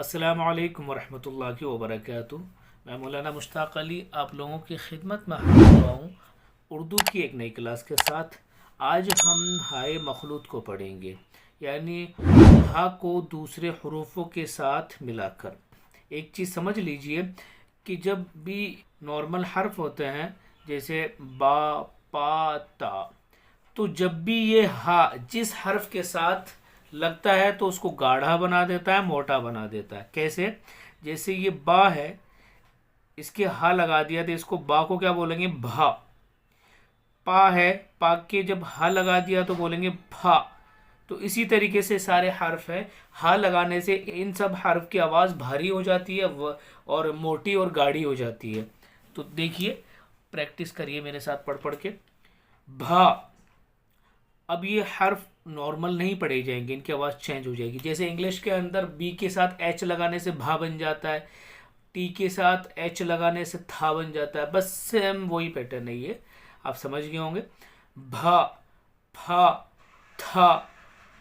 अस्सलामु अलैकुम वरहमतुल्लाहि वबरकातुहू। मैं मौलाना मुश्ताक अली आप लोगों की खिदमत में हाजिर हुआ हूँ उर्दू की एक नई क्लास के साथ। आज हम हाय मखलूत को पढ़ेंगे, यानी हा को दूसरे हरूफों के साथ मिलाकर। एक चीज़ समझ लीजिए कि जब भी नॉर्मल हर्फ होते हैं जैसे बा, पा, ता, तो जब भी ये हा जिस हर्फ के साथ लगता है तो उसको गाढ़ा बना देता है, मोटा बना देता है। कैसे? जैसे ये बा है, इसके हा लगा दिया तो इसको बा को क्या बोलेंगे? भा। पा है, पा के जब हा लगा दिया तो बोलेंगे फा। तो इसी तरीके से सारे हर्फ हैं, हा लगाने से इन सब हर्फ की आवाज़ भारी हो जाती है और मोटी और गाढ़ी हो जाती है। तो देखिए, प्रैक्टिस करिए मेरे साथ पढ़ पढ़ के। भा। अब ये हर्फ नॉर्मल नहीं पढ़े जाएंगे, इनकी आवाज़ चेंज हो जाएगी। जैसे इंग्लिश के अंदर बी के साथ एच लगाने से भा बन जाता है, टी के साथ एच लगाने से था बन जाता है। बस सेम वही पैटर्न है ये, आप समझ गए होंगे। भा, फा, था,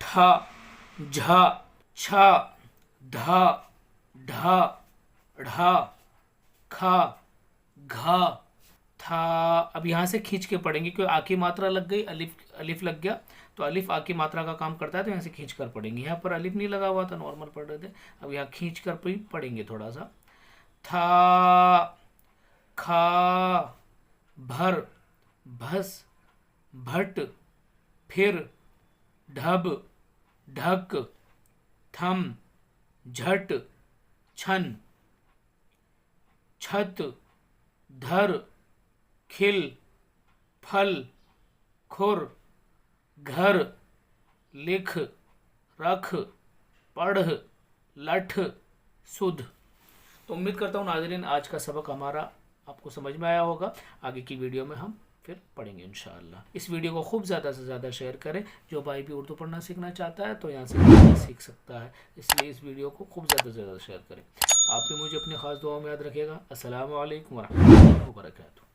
ठा, झा, छा, धा, ढा, ढा, खा, घा, था। अब यहाँ से खींच के पढ़ेंगे क्योंकि आ की मात्रा लग गई, अलिफ अलिफ लग गया तो अलिफ आ की मात्रा का काम करता है, तो यहाँ से खींच कर पढ़ेंगे। यहाँ पर अलिफ नहीं लगा हुआ था, नॉर्मल पढ़ रहे थे। अब यहाँ खींच कर पढ़ेंगे थोड़ा सा। था, खा, भर, भस, भट, फिर, ढब, ढक, थम, झट, छन, छत, धर, खिल, फल, खुर, घर, लिख, रख, पढ़, लठ, सुध। तो उम्मीद करता हूँ नाज़रीन आज का सबक हमारा आपको समझ में आया होगा। आगे की वीडियो में हम फिर पढ़ेंगे इंशाअल्लाह। इस वीडियो को खूब ज़्यादा से ज़्यादा शेयर करें। जो भाई भी उर्दू पढ़ना सीखना चाहता है तो यहाँ से सीख सकता है, इसलिए इस वीडियो को खूब ज़्यादा से ज़्यादा शेयर करें। आप भी मुझे अपनी ख़ास दुआओं में याद रखिएगा। अस्सलामु अलैकुम वरहमतुल्लाहि वबरकातुहू।